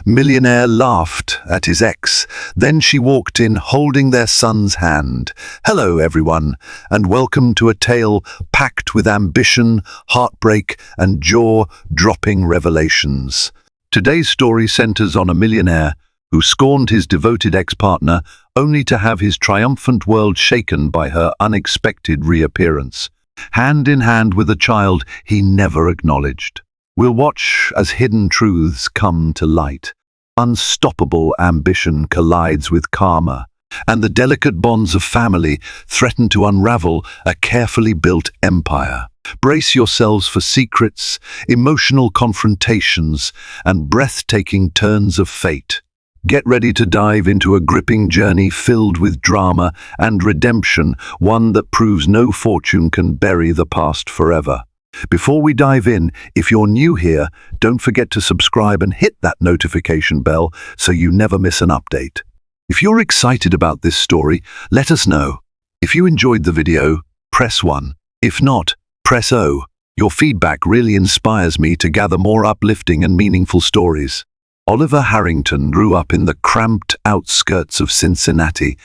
Millionaire laughed at his ex. Then she walked in holding their son's hand. Hello, everyone, and welcome to a tale packed with ambition, heartbreak, and jaw-dropping revelations. Today's story centers on a millionaire who scorned his devoted ex-partner only to have his triumphant world shaken by her unexpected reappearance, hand in hand with a child he never acknowledged. We'll watch as hidden truths come to light. Unstoppable ambition collides with karma, and the delicate bonds of family threaten to unravel a carefully built empire. Brace yourselves for secrets, emotional confrontations, and breathtaking turns of fate. Get ready to dive into a gripping journey filled with drama and redemption, one that proves no fortune can bury the past forever. Before we dive in, if you're new here, don't forget to subscribe and hit that notification bell so you never miss an update. If you're excited about this story, let us know. If you enjoyed the video, press 1. If not, press O. Your feedback really inspires me to gather more uplifting and meaningful stories. Oliver Harrington grew up in the cramped outskirts of Cincinnati.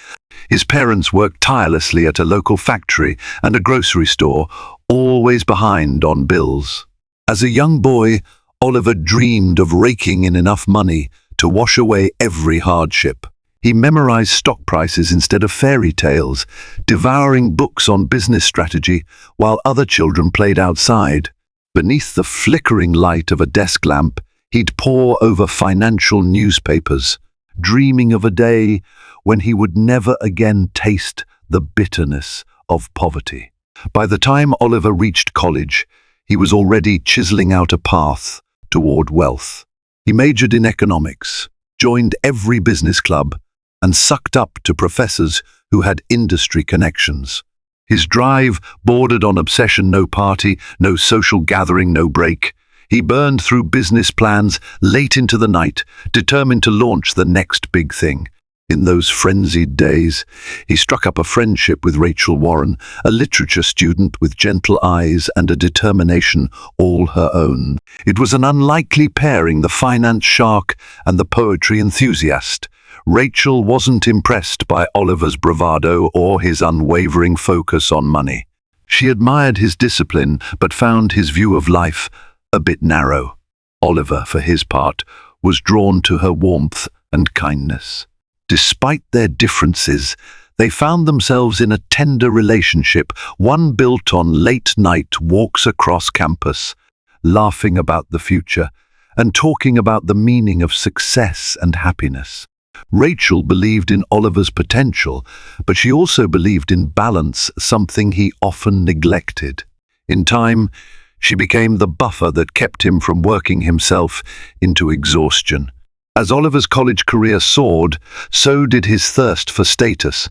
His parents worked tirelessly at a local factory and a grocery store, always behind on bills. As a young boy, Oliver dreamed of raking in enough money to wash away every hardship. He memorized stock prices instead of fairy tales, devouring books on business strategy while other children played outside. Beneath the flickering light of a desk lamp, he'd pore over financial newspapers, dreaming of a day when he would never again taste the bitterness of poverty. By the time Oliver reached college, he was already chiseling out a path toward wealth. He majored in economics, joined every business club, and sucked up to professors who had industry connections. His drive bordered on obsession: no party, no social gathering, no break. He burned through business plans late into the night, determined to launch the next big thing. In those frenzied days, he struck up a friendship with Rachel Warren, a literature student with gentle eyes and a determination all her own. It was an unlikely pairing, the finance shark and the poetry enthusiast. Rachel wasn't impressed by Oliver's bravado or his unwavering focus on money. She admired his discipline, but found his view of life a bit narrow. Oliver, for his part, was drawn to her warmth and kindness. Despite their differences, they found themselves in a tender relationship, one built on late-night walks across campus, laughing about the future and talking about the meaning of success and happiness. Rachel believed in Oliver's potential, but she also believed in balance, something he often neglected. In time, she became the buffer that kept him from working himself into exhaustion. As Oliver's college career soared, so did his thirst for status.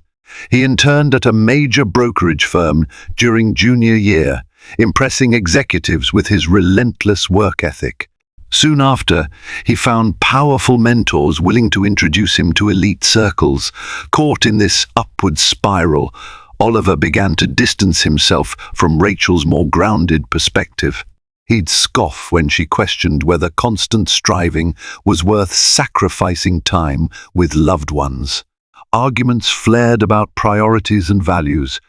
He interned at a major brokerage firm during junior year, impressing executives with his relentless work ethic. Soon after, he found powerful mentors willing to introduce him to elite circles. Caught in this upward spiral, Oliver began to distance himself from Rachel's more grounded perspective. He'd scoff when she questioned whether constant striving was worth sacrificing time with loved ones. Arguments flared about priorities and values.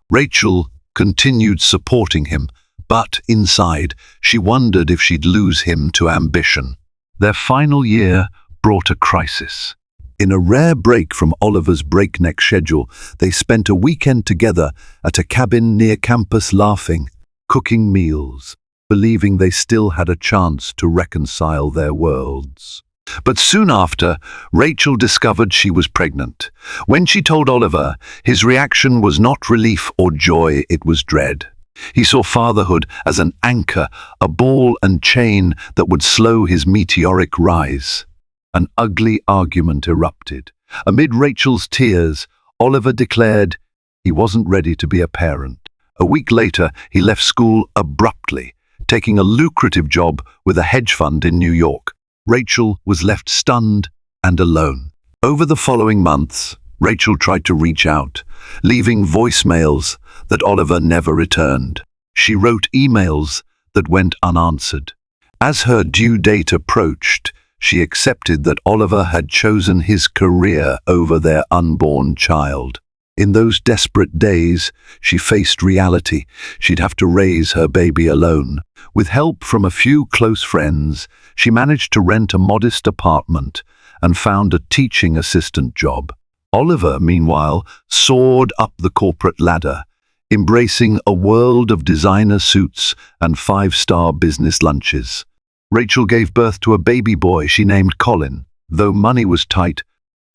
Rachel continued supporting him, but inside, she wondered if she'd lose him to ambition. Their final year brought a crisis. In a rare break from Oliver's breakneck schedule, they spent a weekend together at a cabin near campus, laughing, cooking meals, believing they still had a chance to reconcile their worlds. But soon after, Rachel discovered she was pregnant. When she told Oliver, his reaction was not relief or joy, it was dread. He saw fatherhood as an anchor, a ball and chain that would slow his meteoric rise. An ugly argument erupted. Amid Rachel's tears, Oliver declared he wasn't ready to be a parent. A week later, he left school abruptly, taking a lucrative job with a hedge fund in New York. Rachel was left stunned and alone. Over the following months, Rachel tried to reach out, leaving voicemails that Oliver never returned. She wrote emails that went unanswered. As her due date approached, She accepted that Oliver had chosen his career over their unborn child. In those desperate days, she faced reality. She'd have to raise her baby alone. With help from a few close friends, she managed to rent a modest apartment and found a teaching assistant job. Oliver, meanwhile, soared up the corporate ladder, embracing a world of designer suits and five-star business lunches. Rachel gave birth to a baby boy she named Colin. Though money was tight,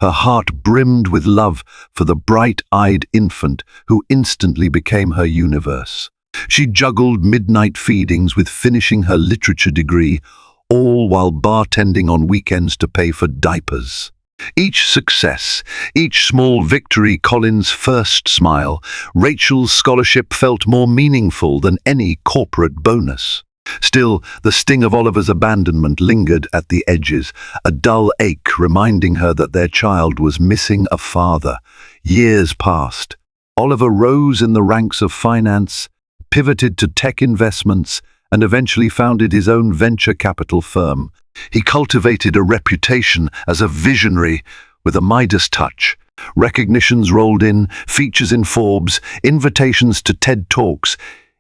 her heart brimmed with love for the bright-eyed infant who instantly became her universe. She juggled midnight feedings with finishing her literature degree, all while bartending on weekends to pay for diapers. Each success, each small victory, Colin's first smile, Rachel's scholarship felt more meaningful than any corporate bonus. Still, the sting of Oliver's abandonment lingered at the edges, a dull ache reminding her that their child was missing a father. Years passed. Oliver rose in the ranks of finance, pivoted to tech investments, and eventually founded his own venture capital firm. He cultivated a reputation as a visionary with a Midas touch. Recognitions rolled in, features in Forbes, invitations to TED Talks,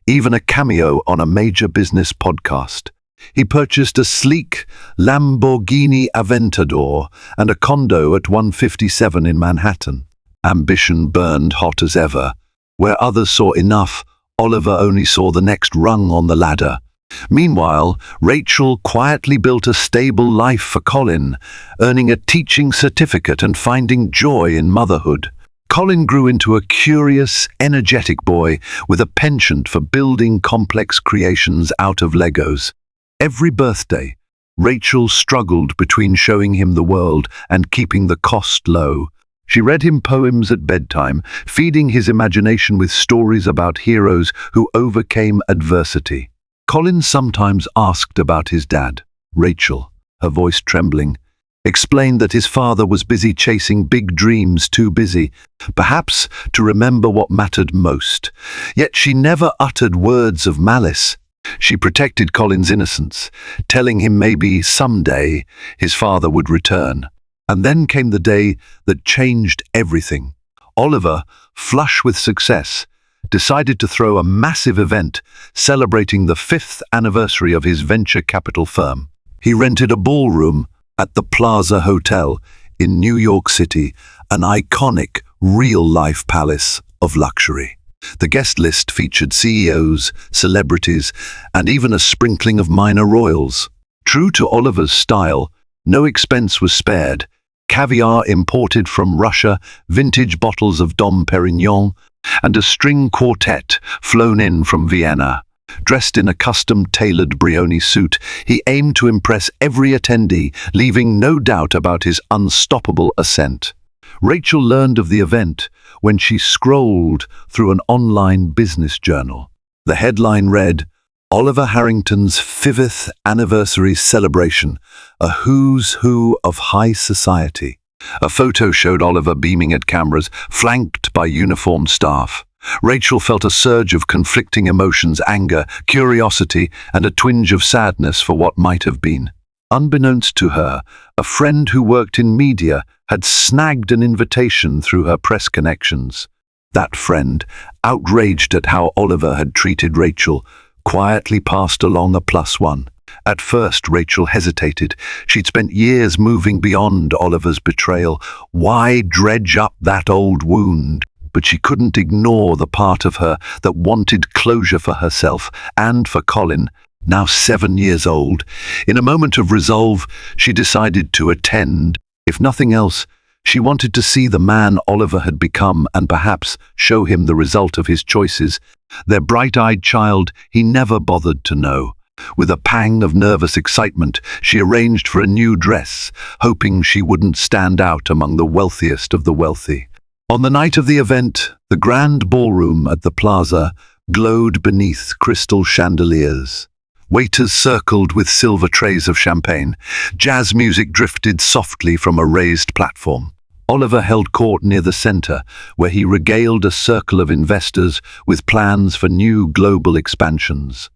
even a cameo on a major business podcast. He purchased a sleek Lamborghini Aventador and a condo at 157 in Manhattan. Ambition burned hot as ever. Where others saw enough, Oliver only saw the next rung on the ladder. Meanwhile, Rachel quietly built a stable life for Colin, earning a teaching certificate and finding joy in motherhood. Colin grew into a curious, energetic boy with a penchant for building complex creations out of Legos. Every birthday, Rachel struggled between showing him the world and keeping the cost low. She read him poems at bedtime, feeding his imagination with stories about heroes who overcame adversity. Colin sometimes asked about his dad. Rachel, her voice trembling, explained that his father was busy chasing big dreams, too busy, perhaps, to remember what mattered most. Yet she never uttered words of malice. She protected Colin's innocence, telling him maybe someday his father would return. And then came the day that changed everything. Oliver, flush with success, decided to throw a massive event celebrating the 5th anniversary of his venture capital firm. He rented a ballroom at the Plaza Hotel in New York City, an iconic, real-life palace of luxury. The guest list featured CEOs, celebrities, and even a sprinkling of minor royals. True to Oliver's style, no expense was spared. Caviar imported from Russia, vintage bottles of Dom Perignon, and a string quartet flown in from Vienna. Dressed in a custom-tailored Brioni suit, he aimed to impress every attendee, leaving no doubt about his unstoppable ascent. Rachel learned of the event when she scrolled through an online business journal. The headline read, "Oliver Harrington's 5th anniversary celebration, a who's who of high society." A photo showed Oliver beaming at cameras, flanked by uniformed staff. Rachel felt a surge of conflicting emotions, anger, curiosity, and a twinge of sadness for what might have been. Unbeknownst to her, a friend who worked in media had snagged an invitation through her press connections. That friend, outraged at how Oliver had treated Rachel, quietly passed along a +1. At first, Rachel hesitated. She'd spent years moving beyond Oliver's betrayal. Why dredge up that old wound? But she couldn't ignore the part of her that wanted closure for herself and for Colin, now 7 years old. In a moment of resolve, she decided to attend. If nothing else, she wanted to see the man Oliver had become and perhaps show him the result of his choices. Their bright-eyed child he never bothered to know. With a pang of nervous excitement, she arranged for a new dress, hoping she wouldn't stand out among the wealthiest of the wealthy. On the night of the event, the grand ballroom at the plaza glowed beneath crystal chandeliers. Waiters circled with silver trays of champagne. Jazz music drifted softly from a raised platform. Oliver held court near the center, where he regaled a circle of investors with plans for new global expansions.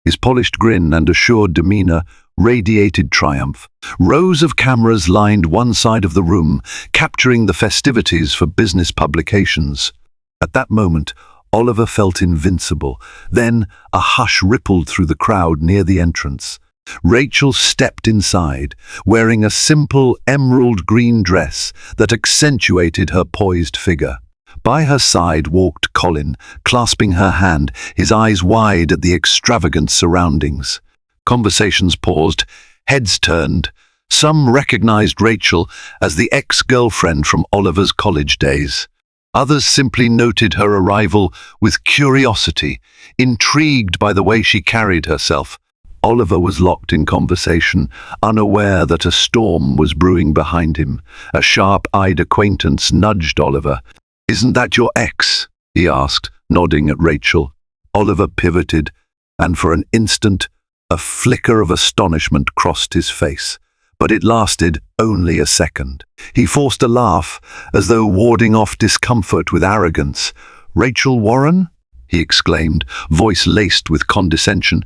His polished grin and assured demeanor radiated triumph. Rows of cameras lined one side of the room, capturing the festivities for business publications. At that moment, Oliver felt invincible. Then a hush rippled through the crowd near the entrance. Rachel stepped inside, wearing a simple emerald green dress that accentuated her poised figure. By her side walked Colin, clasping her hand, his eyes wide at the extravagant surroundings. Conversations paused, heads turned. Some recognized Rachel as the ex-girlfriend from Oliver's college days. Others simply noted her arrival with curiosity, intrigued by the way she carried herself. Oliver was locked in conversation, unaware that a storm was brewing behind him. A sharp-eyed acquaintance nudged Oliver. "Isn't that your ex?" he asked, nodding at Rachel. Oliver pivoted, and for an instant, a flicker of astonishment crossed his face. But it lasted only a second. He forced a laugh, as though warding off discomfort with arrogance. "Rachel Warren?" he exclaimed, voice laced with condescension.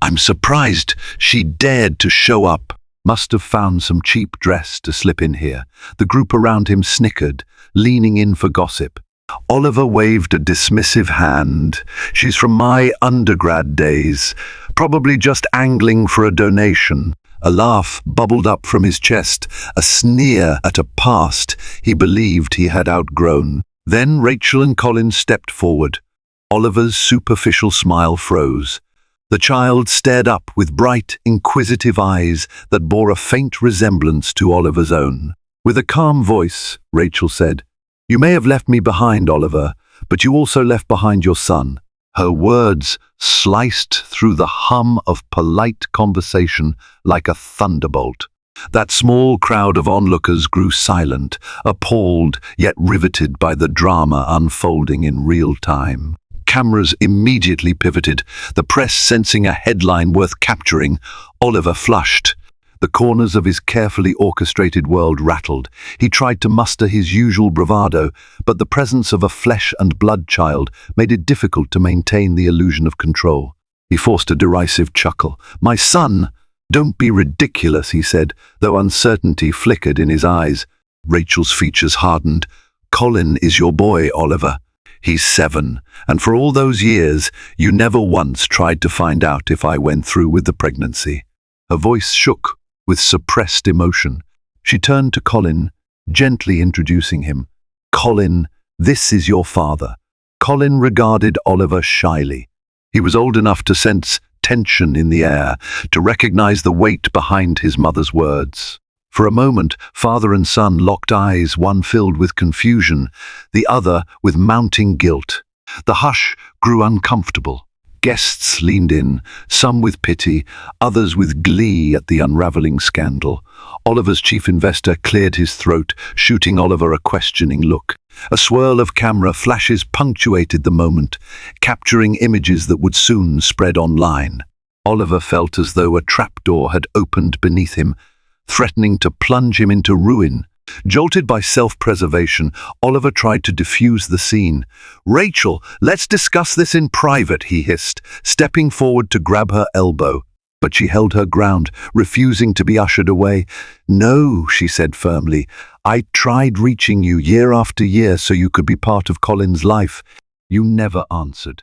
"I'm surprised she dared to show up. Must have found some cheap dress to slip in here." The group around him snickered, leaning in for gossip. Oliver waved a dismissive hand. "She's from my undergrad days, probably just angling for a donation." A laugh bubbled up from his chest, a sneer at a past he believed he had outgrown. Then Rachel and Colin stepped forward. Oliver's superficial smile froze. The child stared up with bright, inquisitive eyes that bore a faint resemblance to Oliver's own. With a calm voice, Rachel said, "You may have left me behind, Oliver, but you also left behind your son." Her words sliced through the hum of polite conversation like a thunderbolt. That small crowd of onlookers grew silent, appalled yet riveted by the drama unfolding in real time. Cameras immediately pivoted, the press sensing a headline worth capturing. Oliver flushed. The corners of his carefully orchestrated world rattled. He tried to muster his usual bravado, but the presence of a flesh-and-blood child made it difficult to maintain the illusion of control. He forced a derisive chuckle. "My son! Don't be ridiculous," he said, though uncertainty flickered in his eyes. Rachel's features hardened. "Colin is your boy, Oliver. He's 7, and for all those years, you never once tried to find out if I went through with the pregnancy." Her voice shook with suppressed emotion. She turned to Colin, gently introducing him. "Colin, this is your father." Colin regarded Oliver shyly. He was old enough to sense tension in the air, to recognize the weight behind his mother's words. For a moment, father and son locked eyes, one filled with confusion, the other with mounting guilt. The hush grew uncomfortable. Guests leaned in, some with pity, others with glee at the unraveling scandal. Oliver's chief investor cleared his throat, shooting Oliver a questioning look. A swirl of camera flashes punctuated the moment, capturing images that would soon spread online. Oliver felt as though a trapdoor had opened beneath him, threatening to plunge him into ruin. Jolted by self-preservation, Oliver tried to diffuse the scene. "Rachel, let's discuss this in private," he hissed, stepping forward to grab her elbow. But she held her ground, refusing to be ushered away. "No," she said firmly. "I tried reaching you year after year so you could be part of Colin's life. You never answered.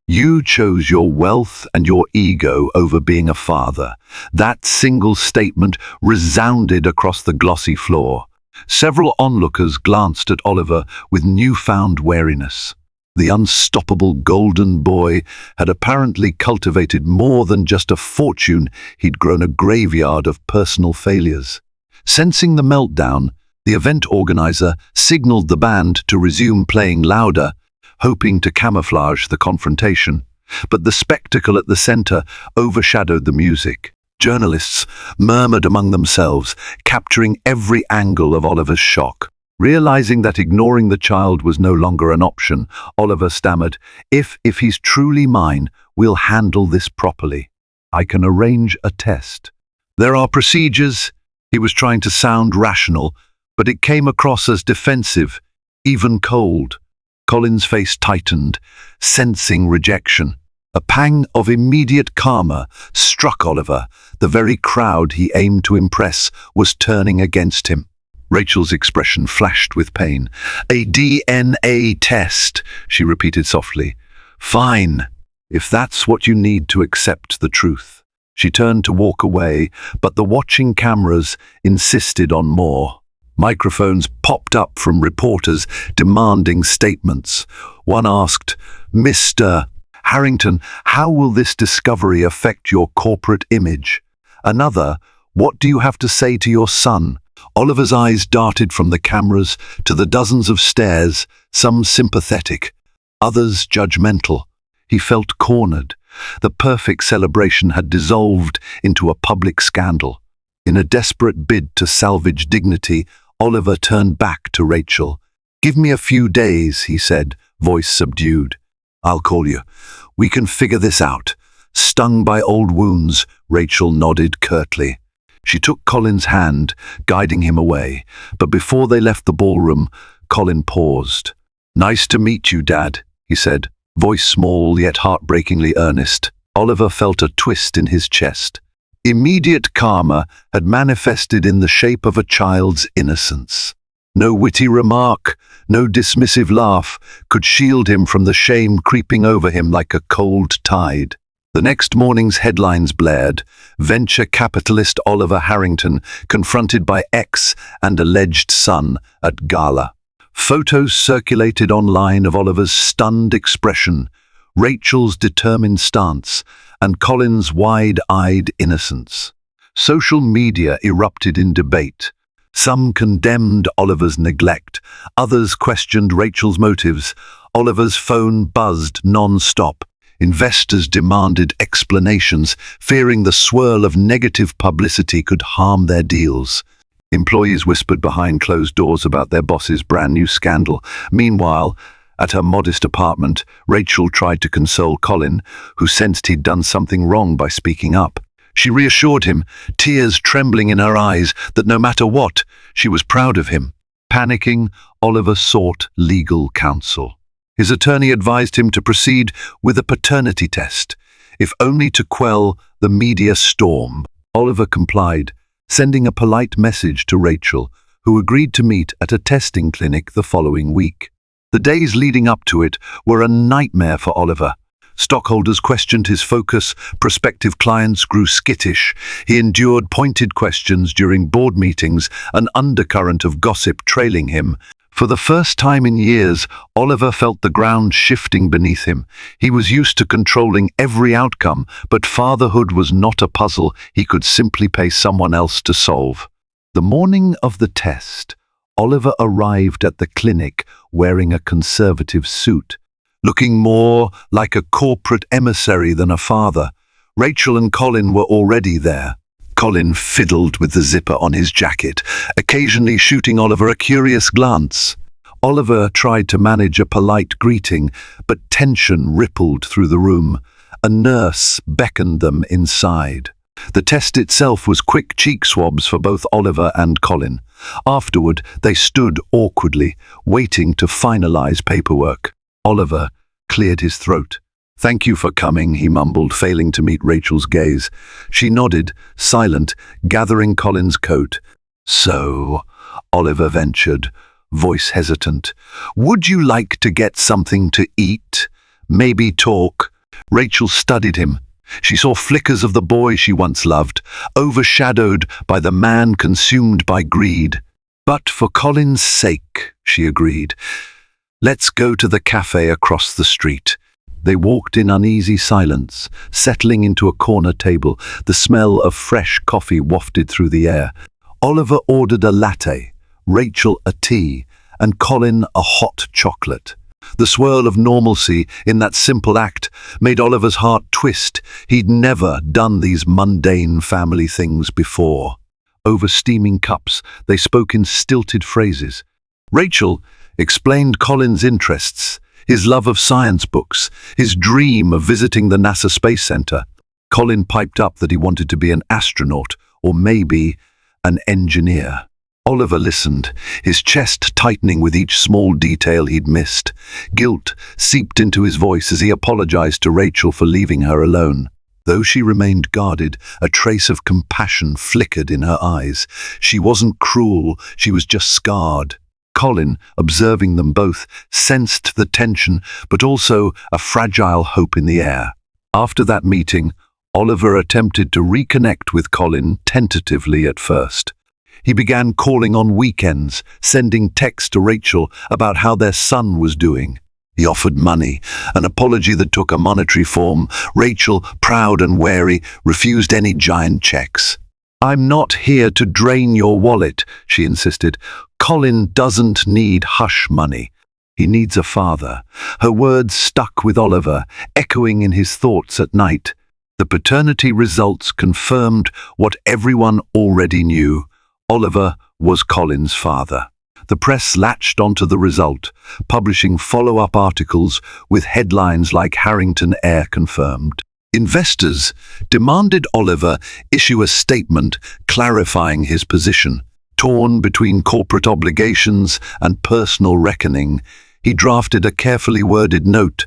You chose your wealth and your ego over being a father." That single statement resounded across the glossy floor. Several onlookers glanced at Oliver with newfound wariness. The unstoppable golden boy had apparently cultivated more than just a fortune, he'd grown a graveyard of personal failures. Sensing the meltdown, the event organizer signaled the band to resume playing louder, hoping to camouflage the confrontation. But the spectacle at the center overshadowed the music. Journalists murmured among themselves, capturing every angle of Oliver's shock. Realizing that ignoring the child was no longer an option, Oliver stammered, If he's truly mine, we'll handle this properly. I can arrange a test. There are procedures." He was trying to sound rational, but it came across as defensive, even cold. Colin's face tightened, sensing rejection. A pang of immediate karma struck Oliver. The very crowd he aimed to impress was turning against him. Rachel's expression flashed with pain. "A DNA test," she repeated softly. "Fine, if that's what you need to accept the truth." She turned to walk away, but the watching cameras insisted on more. Microphones popped up from reporters demanding statements. One asked, "Mr. Harrington, how will this discovery affect your corporate image?" Another, "What do you have to say to your son?" Oliver's eyes darted from the cameras to the dozens of stares, some sympathetic, others judgmental. He felt cornered. The perfect celebration had dissolved into a public scandal. In a desperate bid to salvage dignity, Oliver turned back to Rachel. "Give me a few days," he said, voice subdued. "I'll call you. We can figure this out." Stung by old wounds, Rachel nodded curtly. She took Colin's hand, guiding him away, but before they left the ballroom, Colin paused. "Nice to meet you, Dad," he said, voice small yet heartbreakingly earnest. Oliver felt a twist in his chest. Immediate karma had manifested in the shape of a child's innocence. No witty remark, no dismissive laugh could shield him from the shame creeping over him like a cold tide. The next morning's headlines blared. Venture capitalist Oliver Harrington confronted by ex and alleged son at gala. Photos circulated online of Oliver's stunned expression, Rachel's determined stance, and Colin's wide-eyed innocence. Social media erupted in debate. Some condemned Oliver's neglect, others questioned Rachel's motives. Oliver's phone buzzed non-stop. Investors demanded explanations, fearing the swirl of negative publicity could harm their deals. Employees whispered behind closed doors about their boss's brand new scandal. Meanwhile, at her modest apartment, Rachel tried to console Colin, who sensed he'd done something wrong by speaking up. She reassured him, tears trembling in her eyes, that no matter what, she was proud of him. Panicking, Oliver sought legal counsel. His attorney advised him to proceed with a paternity test, if only to quell the media storm. Oliver complied, sending a polite message to Rachel, who agreed to meet at a testing clinic the following week. The days leading up to it were a nightmare for Oliver. Stockholders questioned his focus, prospective clients grew skittish. He endured pointed questions during board meetings, an undercurrent of gossip trailing him. For the first time in years, Oliver felt the ground shifting beneath him. He was used to controlling every outcome, but fatherhood was not a puzzle he could simply pay someone else to solve. The morning of the test, Oliver arrived at the clinic wearing a conservative suit, looking more like a corporate emissary than a father. Rachel and Colin were already there. Colin fiddled with the zipper on his jacket, occasionally shooting Oliver a curious glance. Oliver tried to manage a polite greeting, but tension rippled through the room. A nurse beckoned them inside. The test itself was quick cheek swabs for both Oliver and Colin. Afterward, they stood awkwardly, waiting to finalize paperwork. Oliver cleared his throat. "Thank you for coming," he mumbled, failing to meet Rachel's gaze. She nodded, silent, gathering Colin's coat. "So," Oliver ventured, voice hesitant, "would you like to get something to eat? Maybe talk?" Rachel studied him. She saw flickers of the boy she once loved, overshadowed by the man consumed by greed. "But for Colin's sake," she agreed. "Let's go to the cafe across the street." They walked in uneasy silence, settling into a corner table. The smell of fresh coffee wafted through the air. Oliver ordered a latte, Rachel a tea, and Colin a hot chocolate. The swirl of normalcy in that simple act made Oliver's heart twist. He'd never done these mundane family things before. Over steaming cups, they spoke in stilted phrases. Rachel explained Colin's interests, his love of science books, his dream of visiting the NASA Space Center. Colin piped up that he wanted to be an astronaut, or maybe an engineer. Oliver listened, his chest tightening with each small detail he'd missed. Guilt seeped into his voice as he apologized to Rachel for leaving her alone. Though she remained guarded, a trace of compassion flickered in her eyes. She wasn't cruel, she was just scarred. Colin, observing them both, sensed the tension, but also a fragile hope in the air. After that meeting, Oliver attempted to reconnect with Colin tentatively at first. He began calling on weekends, sending texts to Rachel about how their son was doing. He offered money, an apology that took a monetary form. Rachel, proud and wary, refused any giant checks. "I'm not here to drain your wallet," she insisted. "Colin doesn't need hush money. He needs a father." Her words stuck with Oliver, echoing in his thoughts at night. The paternity results confirmed what everyone already knew. Oliver was Colin's father. The press latched onto the result, publishing follow-up articles with headlines like "Harrington heir confirmed." Investors demanded Oliver issue a statement clarifying his position. Torn between corporate obligations and personal reckoning, he drafted a carefully worded note,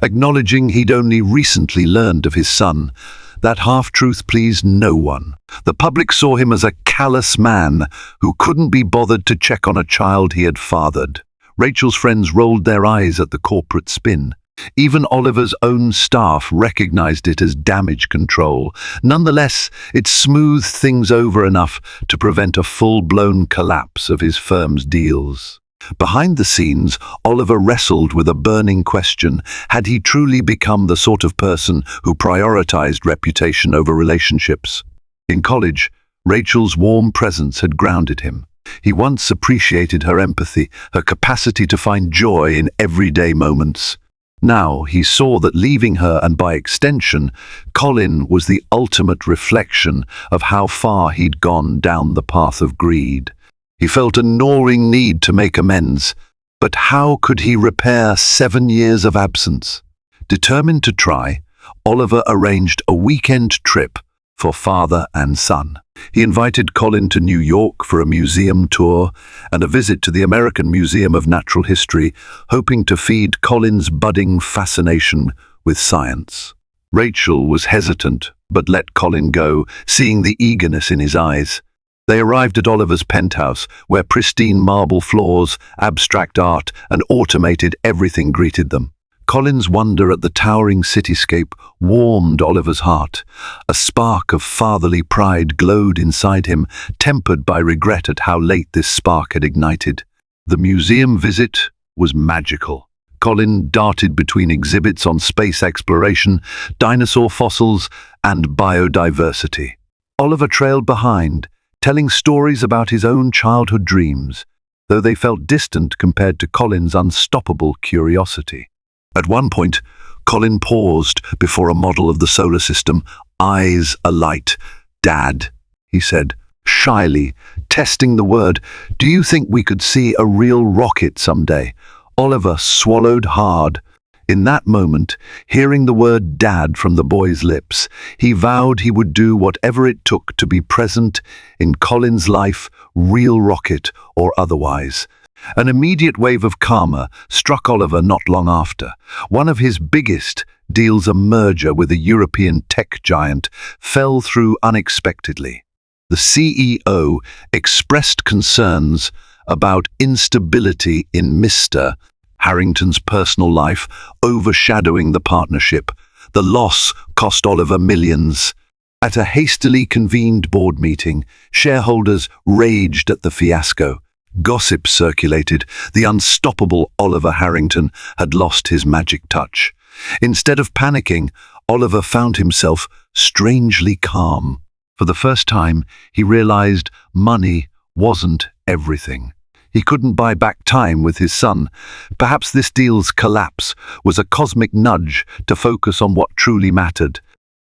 acknowledging he'd only recently learned of his son. That half-truth pleased no one. The public saw him as a callous man who couldn't be bothered to check on a child he had fathered. Rachel's friends rolled their eyes at the corporate spin. Even Oliver's own staff recognized it as damage control. Nonetheless, it smoothed things over enough to prevent a full-blown collapse of his firm's deals. Behind the scenes, Oliver wrestled with a burning question. Had he truly become the sort of person who prioritized reputation over relationships? In college, Rachel's warm presence had grounded him. He once appreciated her empathy, her capacity to find joy in everyday moments. Now he saw that leaving her, and by extension, Colin, was the ultimate reflection of how far he'd gone down the path of greed. He felt a gnawing need to make amends, but how could he repair 7 years of absence? Determined to try, Oliver arranged a weekend trip for father and son. He invited Colin to New York for a museum tour and a visit to the American Museum of Natural History, hoping to feed Colin's budding fascination with science. Rachel was hesitant, but let Colin go, seeing the eagerness in his eyes. They arrived at Oliver's penthouse, where pristine marble floors, abstract art, and automated everything greeted them. Colin's wonder at the towering cityscape warmed Oliver's heart. A spark of fatherly pride glowed inside him, tempered by regret at how late this spark had ignited. The museum visit was magical. Colin darted between exhibits on space exploration, dinosaur fossils, and biodiversity. Oliver trailed behind, telling stories about his own childhood dreams, though they felt distant compared to Colin's unstoppable curiosity. At one point, Colin paused before a model of the solar system, eyes alight. "Dad," he said, shyly, testing the word, "do you think we could see a real rocket someday?" Oliver swallowed hard. In that moment, hearing the word "dad" from the boy's lips, he vowed he would do whatever it took to be present in Colin's life, real rocket or otherwise. An immediate wave of karma struck Oliver not long after. One of his biggest deals, a merger with a European tech giant, fell through unexpectedly. The CEO expressed concerns about instability in Mr. Harrington's personal life, overshadowing the partnership. The loss cost Oliver millions. At a hastily convened board meeting, shareholders raged at the fiasco. Gossip circulated. The unstoppable Oliver Harrington had lost his magic touch. Instead of panicking, Oliver found himself strangely calm. For the first time, he realized money wasn't everything. He couldn't buy back time with his son. Perhaps this deal's collapse was a cosmic nudge to focus on what truly mattered.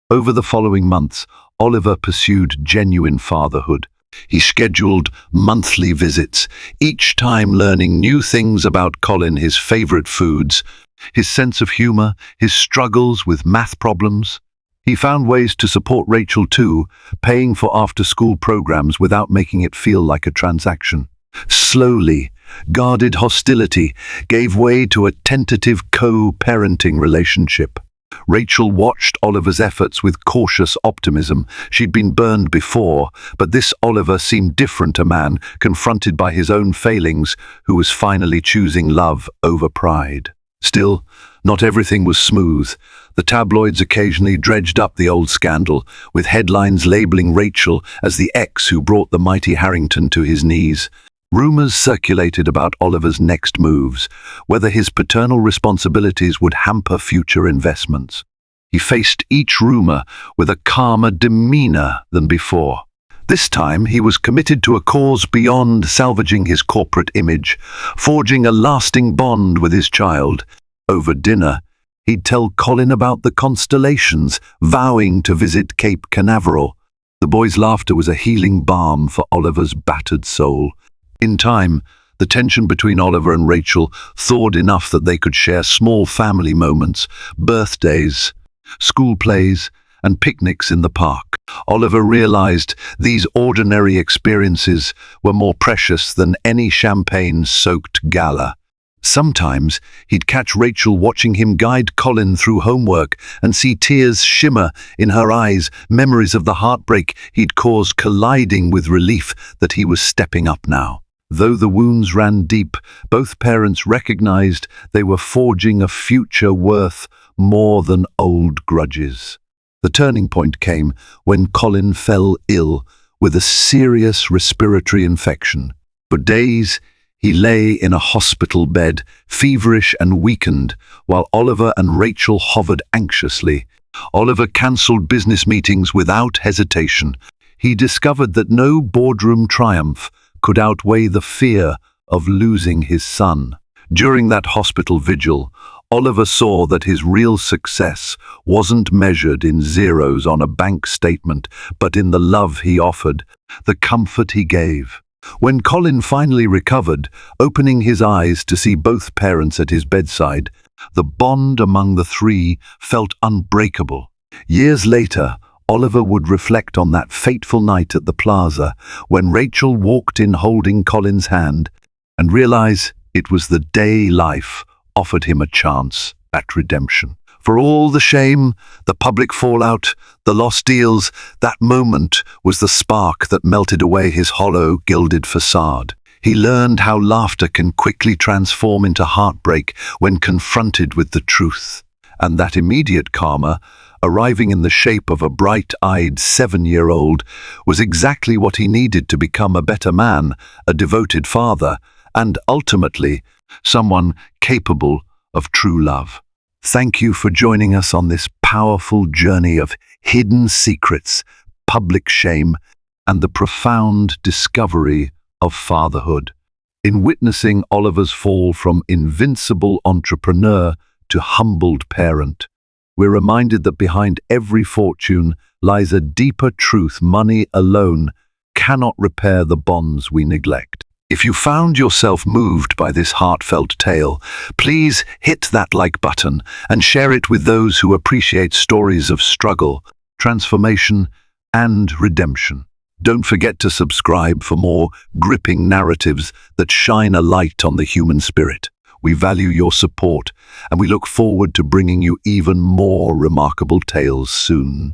Over the following months, Oliver pursued genuine fatherhood. He scheduled monthly visits, each time learning new things about Colin, his favorite foods, his sense of humor, his struggles with math problems. He found ways to support Rachel too, paying for after-school programs without making it feel like a transaction. Slowly, guarded hostility gave way to a tentative co-parenting relationship. Rachel watched Oliver's efforts with cautious optimism. She'd been burned before, but this Oliver seemed different, a man confronted by his own failings, who was finally choosing love over pride. Still, not everything was smooth. The tabloids occasionally dredged up the old scandal, with headlines labeling Rachel as the ex who brought the mighty Harrington to his knees. Rumors circulated about Oliver's next moves, whether his paternal responsibilities would hamper future investments. He faced each rumor with a calmer demeanor than before. This time he was committed to a cause beyond salvaging his corporate image, forging a lasting bond with his child. Over dinner, he'd tell Colin about the constellations, vowing to visit Cape Canaveral. The boy's laughter was a healing balm for Oliver's battered soul. In time, the tension between Oliver and Rachel thawed enough that they could share small family moments, birthdays, school plays, and picnics in the park. Oliver realized these ordinary experiences were more precious than any champagne-soaked gala. Sometimes he'd catch Rachel watching him guide Colin through homework and see tears shimmer in her eyes, memories of the heartbreak he'd caused colliding with relief that he was stepping up now. Though the wounds ran deep, both parents recognized they were forging a future worth more than old grudges. The turning point came when Colin fell ill with a serious respiratory infection. For days, he lay in a hospital bed, feverish and weakened, while Oliver and Rachel hovered anxiously. Oliver cancelled business meetings without hesitation. He discovered that no boardroom triumph could outweigh the fear of losing his son. During that hospital vigil, Oliver saw that his real success wasn't measured in zeros on a bank statement, but in the love he offered, the comfort he gave. When Colin finally recovered, opening his eyes to see both parents at his bedside, the bond among the three felt unbreakable. Years later, Oliver would reflect on that fateful night at the plaza when Rachel walked in holding Colin's hand and realize it was the day life offered him a chance at redemption. For all the shame, the public fallout, the lost deals, that moment was the spark that melted away his hollow, gilded facade. He learned how laughter can quickly transform into heartbreak when confronted with the truth. And that immediate karma, arriving in the shape of a bright-eyed 7-year-old, was exactly what he needed to become a better man, a devoted father, and ultimately, someone capable of true love. Thank you for joining us on this powerful journey of hidden secrets, public shame, and the profound discovery of fatherhood. In witnessing Oliver's fall from invincible entrepreneur to humbled parent, we're reminded that behind every fortune lies a deeper truth. Money alone cannot repair the bonds we neglect. If you found yourself moved by this heartfelt tale, please hit that like button and share it with those who appreciate stories of struggle, transformation, and redemption. Don't forget to subscribe for more gripping narratives that shine a light on the human spirit. We value your support, and we look forward to bringing you even more remarkable tales soon.